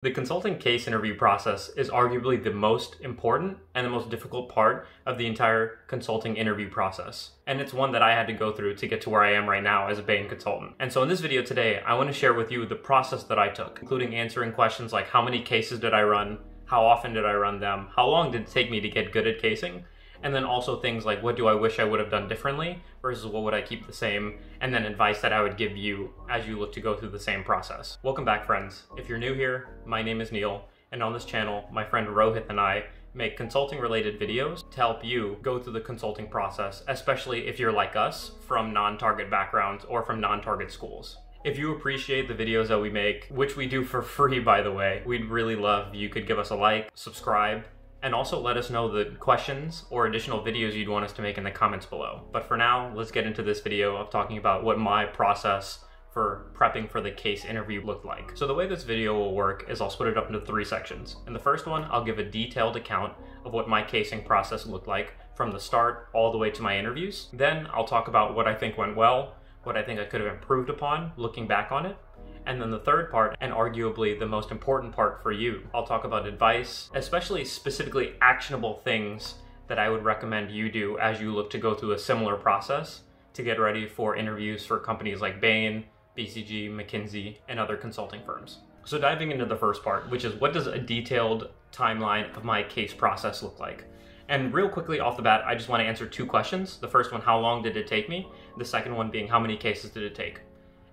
The consulting case interview process is arguably the most important and the most difficult part of the entire consulting interview process. And it's one that I had to go through to get to where I am right now as a Bain consultant. And so in this video today, I want to share with you the process that I took, including answering questions like how many cases did I run, how often did I run them, how long did it take me to get good at casing, and then also things like what do I wish I would have done differently versus what would I keep the same, and then advice that I would give you as you look to go through the same process. Welcome back, friends. If you're new here, my name is Neel, and on this channel, my friend Rohit and I make consulting related videos to help you go through the consulting process, especially if you're like us from non-target backgrounds or from non-target schools. If you appreciate the videos that we make, which we do for free by the way, we'd really love if you could give us a like, subscribe, and also let us know the questions or additional videos you'd want us to make in the comments below. But for now, let's get into this video of talking about what my process for prepping for the case interview looked like. So the way this video will work is I'll split it up into 3 sections. In the first one, I'll give a detailed account of what my casing process looked like from the start all the way to my interviews. Then I'll talk about what I think went well, what I think I could have improved upon looking back on it. And then the third part, and arguably the most important part for you, I'll talk about advice, especially specifically actionable things that I would recommend you do as you look to go through a similar process to get ready for interviews for companies like Bain, BCG, McKinsey, and other consulting firms. So diving into the first part, which is what does a detailed timeline of my case process look like? And real quickly off the bat, I just want to answer 2 questions. The first one, how long did it take me? The second one being, how many cases did it take?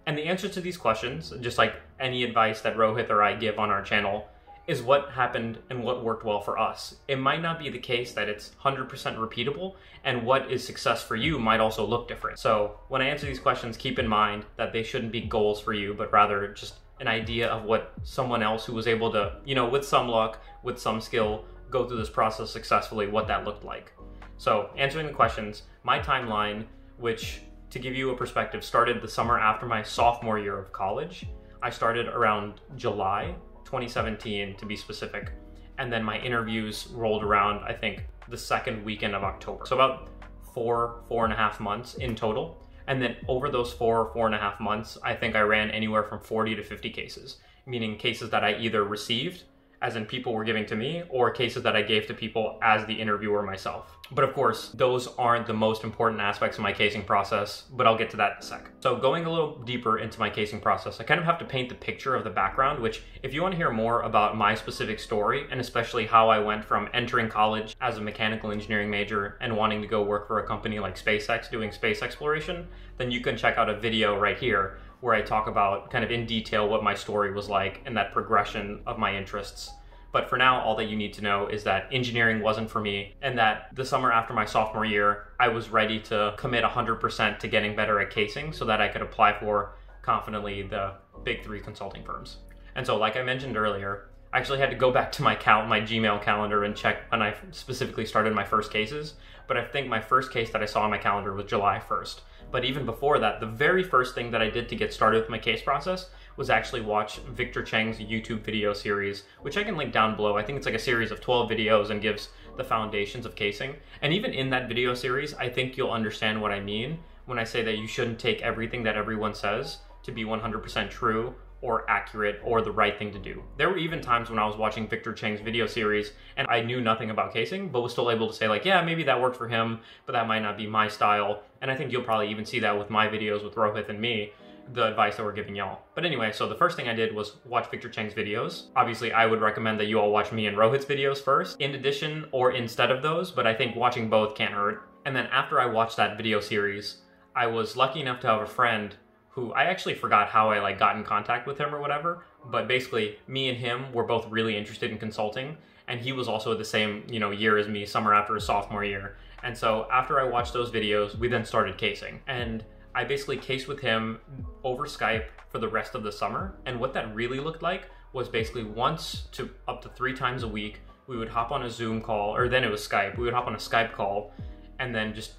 And the answer to these questions, just like any advice that Rohit or I give on our channel, is what happened and what worked well for us. It might not be the case that it's 100% repeatable, and what is success for you might also look different. So when I answer these questions, keep in mind that they shouldn't be goals for you, but rather just an idea of what someone else who was able to, with some luck, with some skill, go through this process successfully, what that looked like. So answering the questions, my timeline, which to give you a perspective, started the summer after my sophomore year of college. I started around July 2017 to be specific. And then my interviews rolled around, I think, the second weekend of October. So about 4.5 months in total. And then over those 4.5 months, I think I ran anywhere from 40 to 50 cases, meaning cases that I either received, as in people were giving to me, or cases that I gave to people as the interviewer myself. But of course, those aren't the most important aspects of my casing process, but I'll get to that in a sec. So going a little deeper into my casing process, I kind of have to paint the picture of the background, which if you want to hear more about my specific story, and especially how I went from entering college as a mechanical engineering major and wanting to go work for a company like SpaceX doing space exploration, then you can check out a video right here where I talk about kind of in detail what my story was like and that progression of my interests. But for now, all that you need to know is that engineering wasn't for me, and that the summer after my sophomore year, I was ready to commit 100% to getting better at casing so that I could apply for confidently the big 3 consulting firms. And so like I mentioned earlier, I actually had to go back to my Gmail calendar and check when I specifically started my first cases, but I think my first case that I saw on my calendar was July 1st. But even before that, the very first thing that I did to get started with my case process was actually watch Victor Cheng's YouTube video series, which I can link down below. I think it's like a series of 12 videos and gives the foundations of casing. And even in that video series, I think you'll understand what I mean when I say that you shouldn't take everything that everyone says to be 100% true or accurate or the right thing to do. There were even times when I was watching Victor Cheng's video series and I knew nothing about casing, but was still able to say like, yeah, maybe that worked for him, but that might not be my style. And I think you'll probably even see that with my videos with Rohit and me, the advice that we're giving y'all. But anyway, so the first thing I did was watch Victor Cheng's videos. Obviously, I would recommend that you all watch me and Rohit's videos first, in addition or instead of those, but I think watching both can't hurt. And then after I watched that video series, I was lucky enough to have a friend who I actually forgot how I got in contact with him or whatever, but basically me and him were both really interested in consulting, and he was also the same year as me, summer after his sophomore year. And so after I watched those videos, we then started casing, and I basically cased with him over Skype for the rest of the summer. And what that really looked like was basically once to up to 3 times a week, we would hop on a Zoom call, or then it was Skype, we would hop on a Skype call, and then just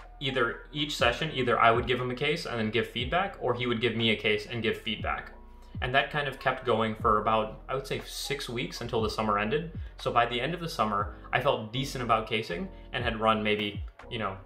each session, either I would give him a case and then give feedback, or he would give me a case and give feedback. And that kind of kept going for about, I would say 6 weeks until the summer ended. So by the end of the summer, I felt decent about casing and had run maybe,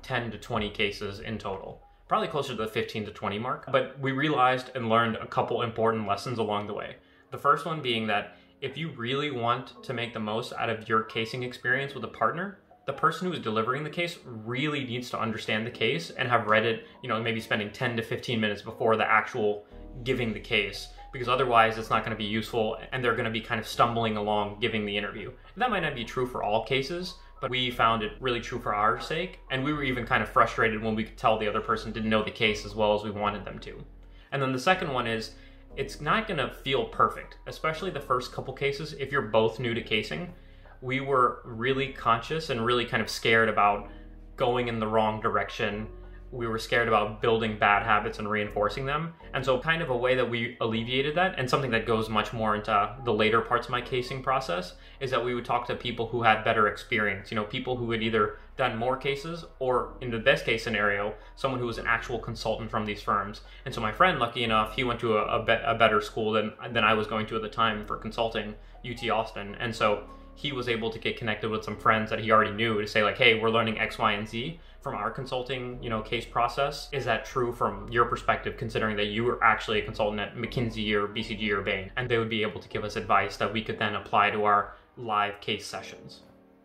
10 to 20 cases in total. Probably closer to the 15 to 20 mark. But we realized and learned a couple important lessons along the way. The first one being that if you really want to make the most out of your casing experience with a partner, the person who is delivering the case really needs to understand the case and have read it, maybe spending 10 to 15 minutes before the actual giving the case, because otherwise it's not going to be useful and they're going to be kind of stumbling along giving the interview. And that might not be true for all cases, but we found it really true for our sake, and we were even kind of frustrated when we could tell the other person didn't know the case as well as we wanted them to. And then the second one is, it's not going to feel perfect, especially the first couple cases. If you're both new to casing, we were really conscious and really kind of scared about going in the wrong direction. We were scared about building bad habits and reinforcing them. And so kind of a way that we alleviated that, and something that goes much more into the later parts of my casing process, is that we would talk to people who had better experience, people who had either done more cases, or in the best case scenario, someone who was an actual consultant from these firms. And so my friend, lucky enough, he went to a better school than I was going to at the time for consulting, UT Austin. And so he was able to get connected with some friends that he already knew to say like, hey, we're learning X, Y, and Z from our consulting, case process. Is that true from your perspective, considering that you were actually a consultant at McKinsey or BCG or Bain? And they would be able to give us advice that we could then apply to our live case sessions.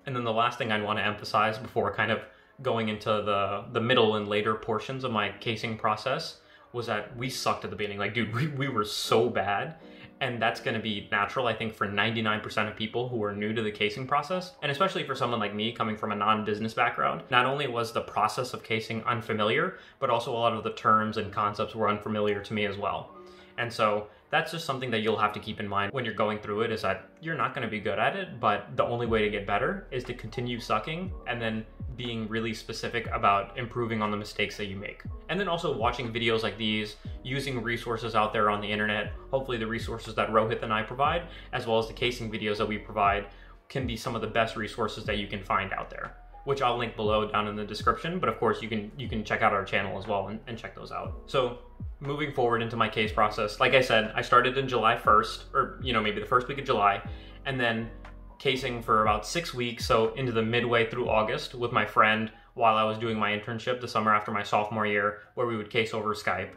And then the last thing I'd want to emphasize before kind of going into the middle and later portions of my casing process was that we sucked at the beginning. Like, dude, we were so bad. And that's going to be natural, I think, for 99% of people who are new to the casing process. And especially for someone like me coming from a non-business background. Not only was the process of casing unfamiliar, but also a lot of the terms and concepts were unfamiliar to me as well. And so that's just something that you'll have to keep in mind when you're going through it, is that you're not going to be good at it, but the only way to get better is to continue sucking and then being really specific about improving on the mistakes that you make. And then also watching videos like these, using resources out there on the internet, hopefully the resources that Rohit and I provide, as well as the casing videos that we provide, can be some of the best resources that you can find out there, which I'll link below down in the description. But of course you can check out our channel as well and check those out. So moving forward into my case process, like I said, I started in July 1st, or maybe the first week of July, and then casing for about 6 weeks, so into the midway through August, with my friend while I was doing my internship the summer after my sophomore year, where we would case over Skype.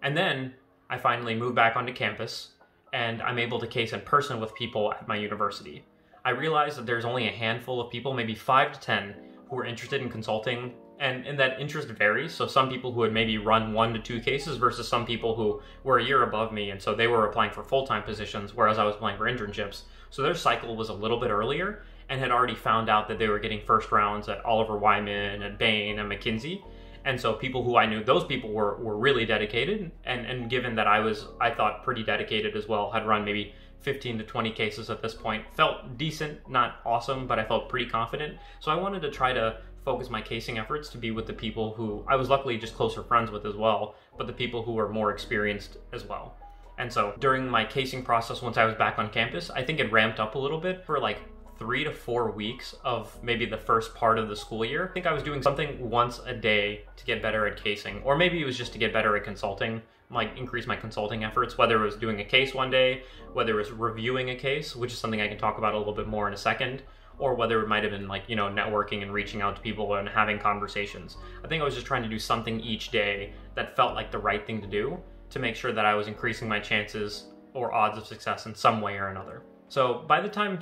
And then I finally moved back onto campus, and I'm able to case in person with people at my university. I realized that there's only a handful of people, maybe 5 to 10, who are interested in consulting, and that interest varies. So some people who had maybe run 1 to 2 cases versus some people who were a year above me, and so they were applying for full-time positions, whereas I was applying for internships. So their cycle was a little bit earlier and had already found out that they were getting first rounds at Oliver Wyman, at Bain, and McKinsey. And so people who I knew, those people were really dedicated, and given that I thought pretty dedicated as well, had run maybe 15 to 20 cases at this point, felt decent, not awesome, but I felt pretty confident. So I wanted to try to focus my casing efforts to be with the people who I was luckily just closer friends with as well, but the people who were more experienced as well. And so during my casing process, once I was back on campus, I think it ramped up a little bit for like 3 to 4 weeks of maybe the first part of the school year. I think I was doing something once a day to get better at casing, or maybe it was just to get better at consulting, like increase my consulting efforts, whether it was doing a case one day, whether it was reviewing a case, which is something I can talk about a little bit more in a second, or whether it might have been like, networking and reaching out to people and having conversations. I think I was just trying to do something each day that felt like the right thing to do to make sure that I was increasing my chances or odds of success in some way or another. So by the time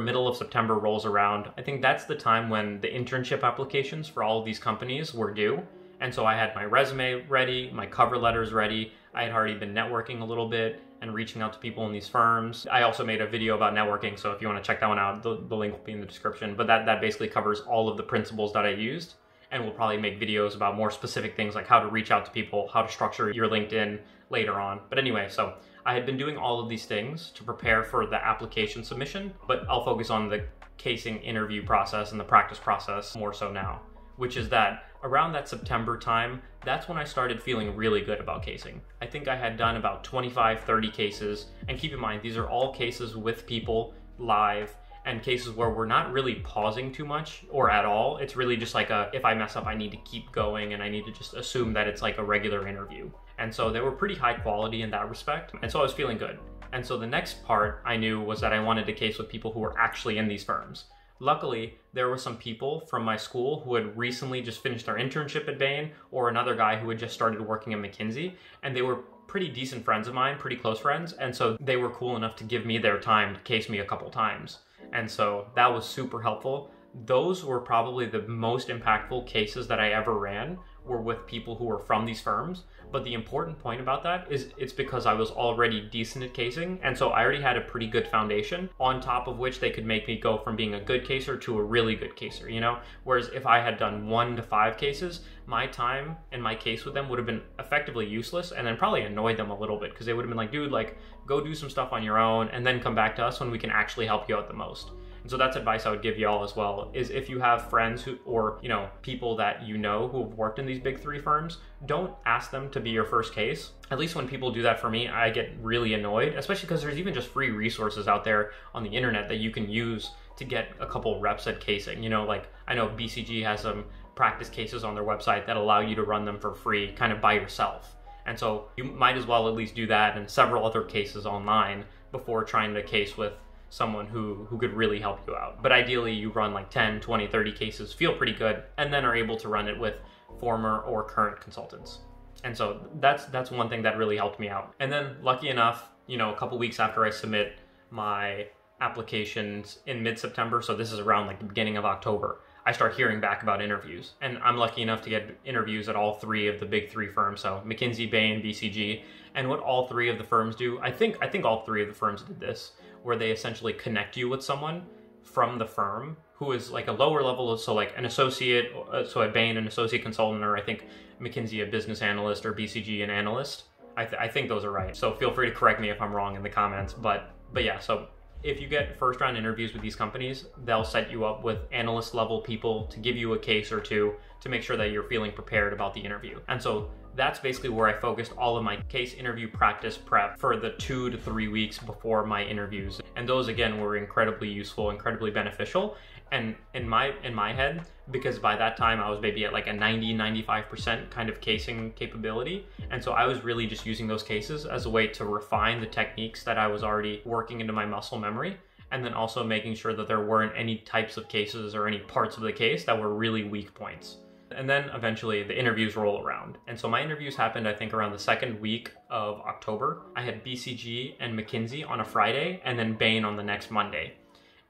middle of September rolls around, I think that's the time when the internship applications for all of these companies were due. And so I had my resume ready, my cover letters ready. I had already been networking a little bit and reaching out to people in these firms. I also made a video about networking, so if you want to check that one out, the link will be in the description. But that basically covers all of the principles that I used. And we'll probably make videos about more specific things like how to reach out to people, how to structure your LinkedIn later on. But anyway, so I had been doing all of these things to prepare for the application submission, but I'll focus on the casing interview process and the practice process more so now, which is that around that September time, that's when I started feeling really good about casing. I think I had done about 25, 30 cases, and keep in mind, these are all cases with people live, and cases where we're not really pausing too much or at all. It's really just like if I mess up, I need to keep going and I need to just assume that it's like a regular interview. And so they were pretty high quality in that respect. And so I was feeling good. And so the next part I knew was that I wanted to case with people who were actually in these firms. Luckily, there were some people from my school who had recently just finished their internship at Bain, or another guy who had just started working at McKinsey, and they were pretty decent friends of mine, pretty close friends, and so they were cool enough to give me their time to case me a couple times. And so that was super helpful. Those were probably the most impactful cases that I ever ran, were with people who were from these firms. But the important point about that is it's because I was already decent at casing, and so I already had a pretty good foundation on top of which they could make me go from being a good caser to a really good caser, you know? Whereas if I had done 1 to 5 cases, my time and my case with them would have been effectively useless, and then probably annoyed them a little bit, because they would have been like, dude, like, go do some stuff on your own and then come back to us when we can actually help you out the most. And so that's advice I would give y'all as well, is if you have friends who, or, you know, people that you know who have worked in these big 3 firms, don't ask them to be your first case. At least when people do that for me, I get really annoyed, especially because there's even just free resources out there on the internet that you can use to get a couple reps at casing. You know, like, I know BCG has some practice cases on their website that allow you to run them for free, kind of by yourself. And so you might as well at least do that and several other cases online before trying to case with someone who could really help you out. But ideally you run like 10, 20, 30 cases, feel pretty good, and then are able to run it with former or current consultants. And so that's one thing that really helped me out. And then lucky enough, you know, a couple weeks after I submit my applications in mid-September, so this is around like the beginning of October, I start hearing back about interviews. And I'm lucky enough to get interviews at all 3 of the big 3 firms, so McKinsey, Bain, BCG. And what all 3 of the firms do, I think all 3 of the firms did this, where they essentially connect you with someone from the firm who is like a lower level, so like an associate, so at Bain, an associate consultant, or I think McKinsey, a business analyst, or BCG, an analyst. I think those are right. So feel free to correct me if I'm wrong in the comments, but yeah, so if you get first round interviews with these companies, they'll set you up with analyst level people to give you a case or 2 to make sure that you're feeling prepared about the interview. And so that's basically where I focused all of my case interview practice prep for the 2 to 3 weeks before my interviews. And those, again, were incredibly useful, incredibly beneficial. And in my head, because by that time I was maybe at like a 90-95% kind of casing capability. And so I was really just using those cases as a way to refine the techniques that I was already working into my muscle memory. And then also making sure that there weren't any types of cases or any parts of the case that were really weak points. And then eventually the interviews roll around. And so my interviews happened, I think, around the 2nd week of October. I had BCG and McKinsey on a Friday, and then Bain on the next Monday.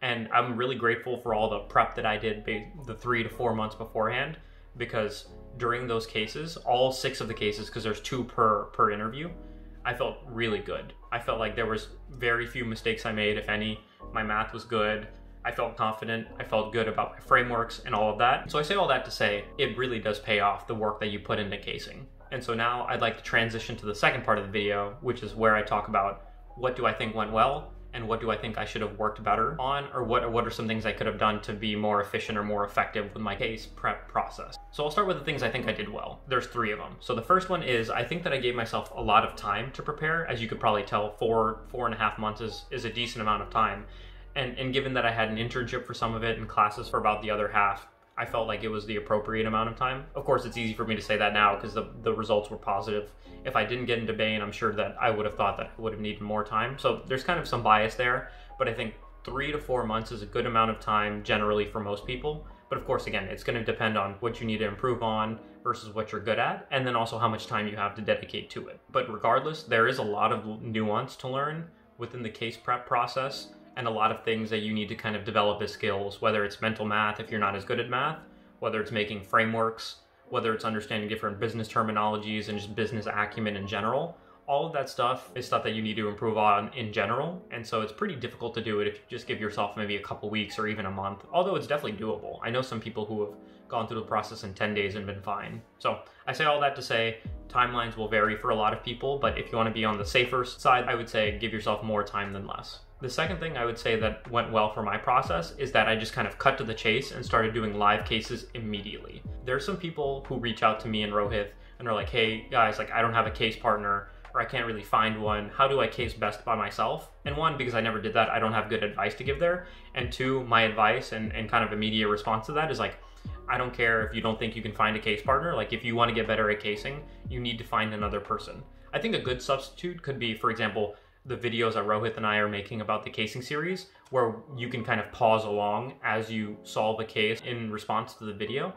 And I'm really grateful for all the prep that I did the 3 to 4 months beforehand, because during those cases, all 6 of the cases, because there's 2 per interview, I felt really good. I felt like there was very few mistakes I made, if any. My math was good. I felt confident, I felt good about my frameworks and all of that. So I say all that to say, it really does pay off, the work that you put into casing. And so now I'd like to transition to the second part of the video, which is where I talk about what do I think went well and what do I think I should have worked better on, or what are some things I could have done to be more efficient or more effective with my case prep process. So I'll start with the things I think I did well. There's 3 of them. So the first one is, I think that I gave myself a lot of time to prepare. As you could probably tell, 4.5 months is a decent amount of time. And given that I had an internship for some of it and classes for about the other half, I felt like it was the appropriate amount of time. Of course, it's easy for me to say that now because the results were positive. If I didn't get into Bain, I'm sure that I would have thought that I would have needed more time. So there's kind of some bias there, but I think 3 to 4 months is a good amount of time generally for most people. But of course, again, it's going to depend on what you need to improve on versus what you're good at, and then also how much time you have to dedicate to it. But regardless, there is a lot of nuance to learn within the case prep process, and a lot of things that you need to kind of develop as skills, whether it's mental math if you're not as good at math, whether it's making frameworks, whether it's understanding different business terminologies and just business acumen in general. All of that stuff is stuff that you need to improve on in general, and so it's pretty difficult to do it if you just give yourself maybe a couple weeks or even a month, although it's definitely doable. I know some people who have gone through the process in 10 days and been fine. So I say all that to say timelines will vary for a lot of people, but if you want to be on the safer side, I would say give yourself more time than less. The second thing I would say that went well for my process is that I just kind of cut to the chase and started doing live cases immediately. There's some people who reach out to me and Rohit and are like, hey guys, like I don't have a case partner, or I can't really find one. How do I case best by myself? And 1, because I never did that, I don't have good advice to give there. And 2, my advice and kind of immediate response to that is like, I don't care if you don't think you can find a case partner. Like if you want to get better at casing, you need to find another person. I think a good substitute could be, for example, the videos that Rohit and I are making about the casing series, where you can kind of pause along as you solve a case in response to the video.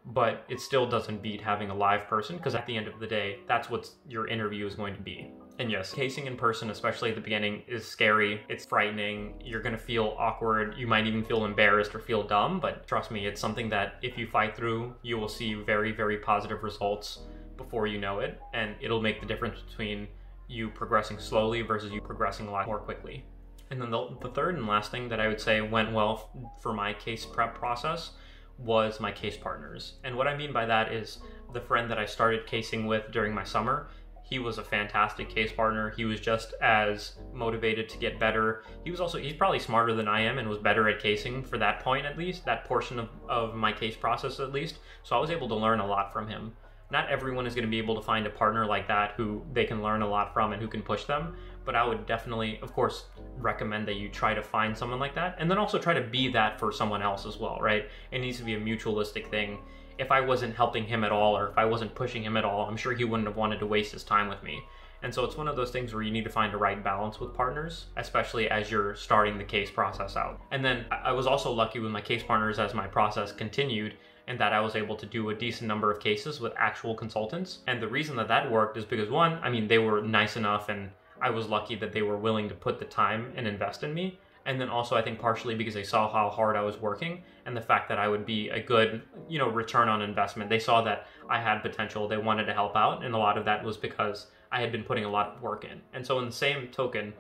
but it still doesn't beat having a live person, because at the end of the day, that's what your interview is going to be. And yes, casing in person, especially at the beginning, is scary. It's frightening. You're going to feel awkward. You might even feel embarrassed or feel dumb, but trust me, it's something that if you fight through, you will see very, very positive results before you know it, and it'll make the difference between you progressing slowly versus you progressing a lot more quickly. And then the third and last thing that I would say went well for my case prep process was my case partners. And what I mean by that is the friend that I started casing with during my summer. He was a fantastic case partner. He was just as motivated to get better. He's probably smarter than I am and was better at casing for that point, at least, that portion of my case process at least. So I was able to learn a lot from him. Not everyone is going to be able to find a partner like that who they can learn a lot from and who can push them, but I would definitely, of course, recommend that you try to find someone like that, and then also try to be that for someone else as well, right? It needs to be a mutualistic thing. If I wasn't helping him at all, or if I wasn't pushing him at all, I'm sure he wouldn't have wanted to waste his time with me. And so it's one of those things where you need to find the right balance with partners, especially as you're starting the case process out. And then I was also lucky with my case partners as my process continued, and that I was able to do a decent number of cases with actual consultants. And the reason that that worked is because, one, I mean, they were nice enough, and I was lucky that they were willing to put the time and invest in me. And then also, I think partially because they saw how hard I was working and the fact that I would be a good, return on investment. They saw that I had potential. They wanted to help out. And a lot of that was because I had been putting a lot of work in. And so in the same token,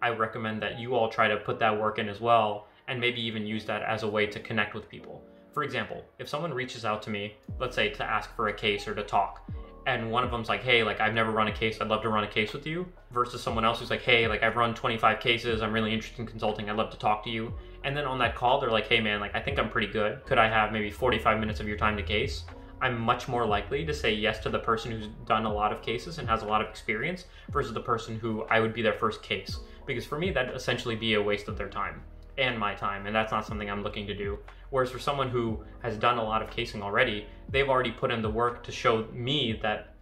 I recommend that you all try to put that work in as well, and maybe even use that as a way to connect with people. For example, if someone reaches out to me, let's say to ask for a case or to talk, and one of them's like, hey, like, I've never run a case, I'd love to run a case with you, versus someone else who's like, hey, like, I've run 25 cases, I'm really interested in consulting, I'd love to talk to you. And then on that call, they're like, hey man, like, I think I'm pretty good. Could I have maybe 45 minutes of your time to case? I'm much more likely to say yes to the person who's done a lot of cases and has a lot of experience versus the person who I would be their first case. Because for me, that'd essentially be a waste of their time and my time, and that's not something I'm looking to do. Whereas for someone who has done a lot of casing already, they've already put in the work to show me that,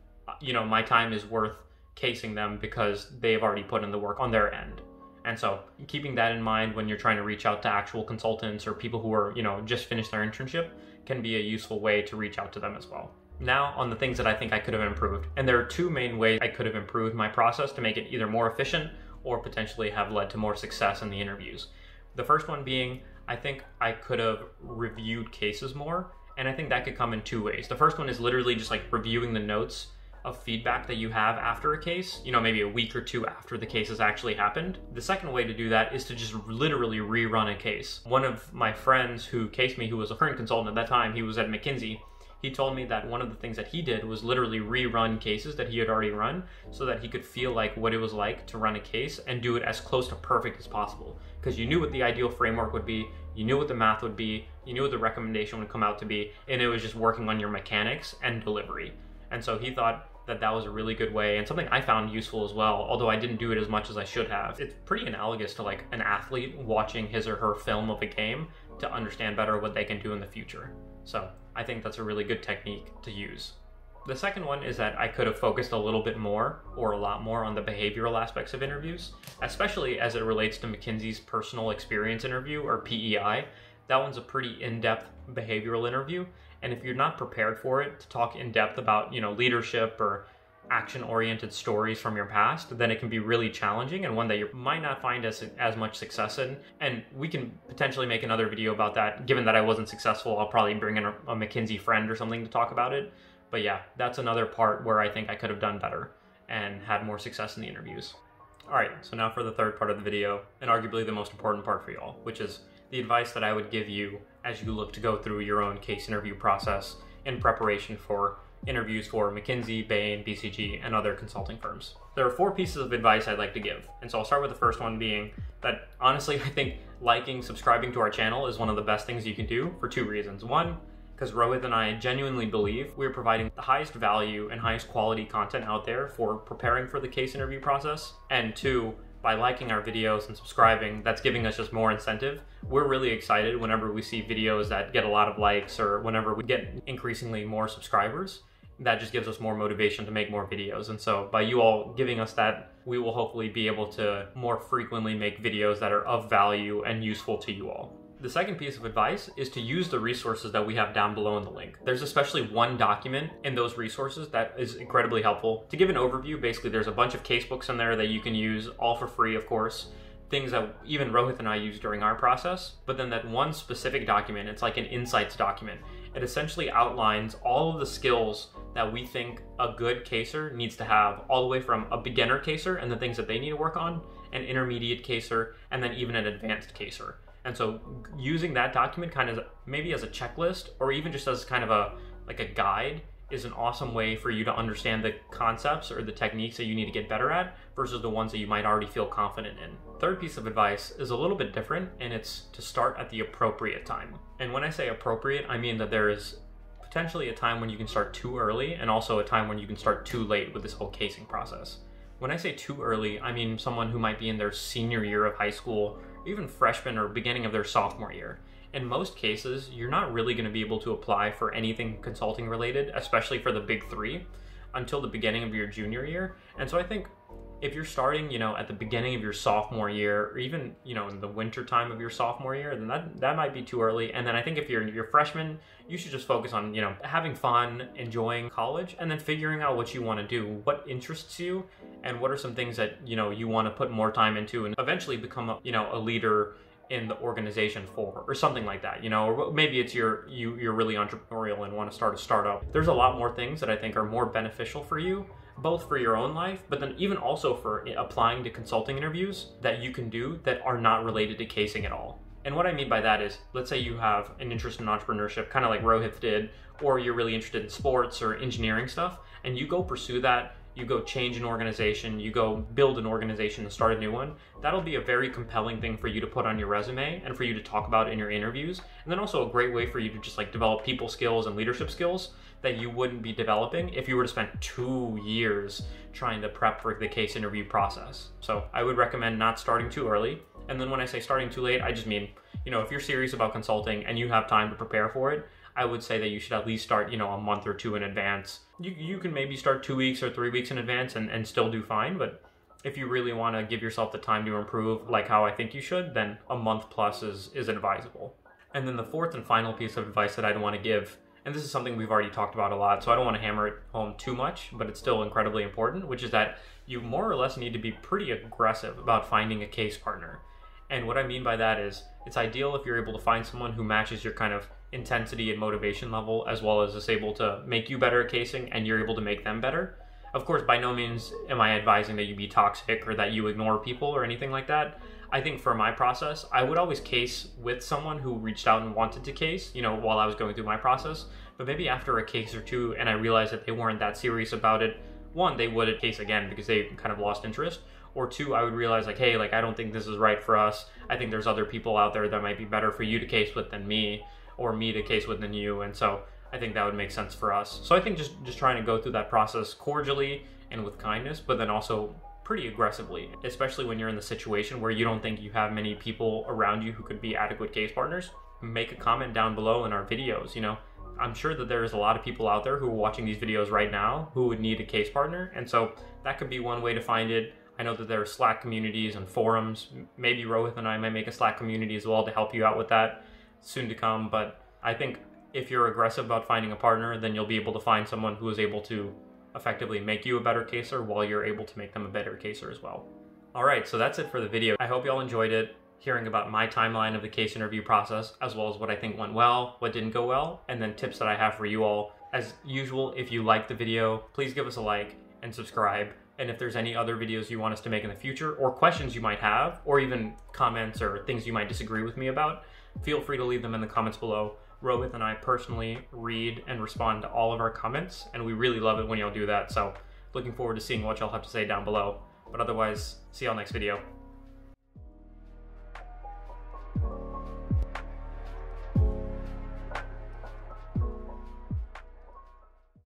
my time is worth casing them because they've already put in the work on their end. And so keeping that in mind when you're trying to reach out to actual consultants or people who are, just finished their internship can be a useful way to reach out to them as well. Now on the things that I think I could have improved. And there are two main ways I could have improved my process to make it either more efficient or potentially have led to more success in the interviews. The first one being, I think I could have reviewed cases more, and I think that could come in two ways. The first one is literally just like reviewing the notes of feedback that you have after a case, maybe a week or two after the case has actually happened. The second way to do that is to just literally rerun a case. One of my friends who cased me, who was a current consultant at that time, he was at McKinsey, he told me that one of the things that he did was literally rerun cases that he had already run so that he could feel like what it was like to run a case and do it as close to perfect as possible. Because you knew what the ideal framework would be, you knew what the math would be, you knew what the recommendation would come out to be, and it was just working on your mechanics and delivery. And so he thought that that was a really good way, and something I found useful as well, although I didn't do it as much as I should have. It's pretty analogous to like an athlete watching his or her film of a game to understand better what they can do in the future. So I think that's a really good technique to use. The second one is that I could have focused a little bit more or a lot more on the behavioral aspects of interviews, especially as it relates to McKinsey's personal experience interview, or PEI. That one's a pretty in-depth behavioral interview, and if you're not prepared for it to talk in depth about, leadership or action-oriented stories from your past, then it can be really challenging and one that you might not find as much success in. And we can potentially make another video about that. Given that I wasn't successful, I'll probably bring in a McKinsey friend or something to talk about it. But yeah, that's another part where I think I could have done better and had more success in the interviews. All right, so now for the third part of the video, and arguably the most important part for y'all, which is the advice that I would give you as you look to go through your own case interview process in preparation for interviews for McKinsey, Bain, BCG, and other consulting firms. There are 4 pieces of advice I'd like to give. And so I'll start with the first one being that honestly, I think liking, subscribing to our channel is one of the best things you can do for 2 reasons. One, because Rohit and I genuinely believe we're providing the highest value and highest quality content out there for preparing for the case interview process. And 2, by liking our videos and subscribing, that's giving us just more incentive. We're really excited whenever we see videos that get a lot of likes or whenever we get increasingly more subscribers. That just gives us more motivation to make more videos. And so by you all giving us that, we will hopefully be able to more frequently make videos that are of value and useful to you all. The second piece of advice is to use the resources that we have down below in the link. There's especially one document in those resources that is incredibly helpful. To give an overview, basically there's a bunch of casebooks in there that you can use, all for free, of course. Things that even Rohit and I use during our process, but then that one specific document, it's like an insights document. It essentially outlines all of the skills that we think a good caser needs to have, all the way from a beginner caser and the things that they need to work on, an intermediate caser, and then even an advanced caser. And so using that document kind of maybe as a checklist, or even just as kind of a guide, is an awesome way for you to understand the concepts or the techniques that you need to get better at versus the ones that you might already feel confident in. Third piece of advice is a little bit different, and it's to start at the appropriate time. And when I say appropriate, I mean that there is potentially a time when you can start too early and also a time when you can start too late with this whole casing process. When I say too early, I mean someone who might be in their senior year of high school, or even freshman or beginning of their sophomore year. In most cases, you're not really going to be able to apply for anything consulting related, especially for the big three, until the beginning of your junior year. And so I think if you're starting, at the beginning of your sophomore year, or even, in the winter time of your sophomore year, then that might be too early. And then I think if you're freshman, you should just focus on, having fun, enjoying college, and then figuring out what you want to do, what interests you, and what are some things that, you want to put more time into and eventually become a leader in the organization for, or something like that, or maybe it's you're really entrepreneurial and want to start a startup. There's a lot more things that I think are more beneficial for you, both for your own life, but then even also for applying to consulting interviews that you can do that are not related to casing at all. And what I mean by that is, let's say you have an interest in entrepreneurship, kind of like Rohit did, or you're really interested in sports or engineering stuff, and you go pursue that, you go change an organization, you go build an organization and start a new one. That'll be a very compelling thing for you to put on your resume and for you to talk about in your interviews. And then also a great way for you to just develop people skills and leadership skills that you wouldn't be developing if you were to spend 2 years trying to prep for the case interview process. So I would recommend not starting too early. And then when I say starting too late, I just mean, if you're serious about consulting and you have time to prepare for it, I would say that you should at least start, a month or two in advance. You can maybe start 2 weeks or 3 weeks in advance and still do fine. But if you really want to give yourself the time to improve, like how I think you should, then a month plus is advisable. And then the fourth and final piece of advice that I'd want to give, and this is something we've already talked about a lot, so I don't want to hammer it home too much, but it's still incredibly important, which is that you more or less need to be pretty aggressive about finding a case partner. And what I mean by that is, it's ideal if you're able to find someone who matches your kind of intensity and motivation level, as well as is able to make you better at casing and you're able to make them better. Of course, by no means am I advising that you be toxic or that you ignore people or anything like that. I think for my process, I would always case with someone who reached out and wanted to case, while I was going through my process. But maybe after a case or two and I realized that they weren't that serious about it, one, they wouldn't case again because they kind of lost interest. Or two, I would realize hey, I don't think this is right for us. I think there's other people out there that might be better for you to case with than me, or me to case with than you. And so I think that would make sense for us. So I think just trying to go through that process cordially and with kindness, but then also pretty aggressively, especially when you're in the situation where you don't think you have many people around you who could be adequate case partners. Make a comment down below in our videos. I'm sure that there's a lot of people out there who are watching these videos right now who would need a case partner. And so that could be one way to find it. I know that there are Slack communities and forums. Maybe Rohit and I might make a Slack community as well to help you out with that soon to come. But I think if you're aggressive about finding a partner, then you'll be able to find someone who is able to effectively make you a better caser while you're able to make them a better caser as well. All right, so that's it for the video. I hope y'all enjoyed it, hearing about my timeline of the case interview process, as well as what I think went well, what didn't go well, and then tips that I have for you all. As usual, if you liked the video, please give us a like and subscribe. And if there's any other videos you want us to make in the future, or questions you might have, or even comments or things you might disagree with me about, feel free to leave them in the comments below. Rohit and I personally read and respond to all of our comments, and we really love it when y'all do that. So looking forward to seeing what y'all have to say down below. But otherwise, see y'all next video.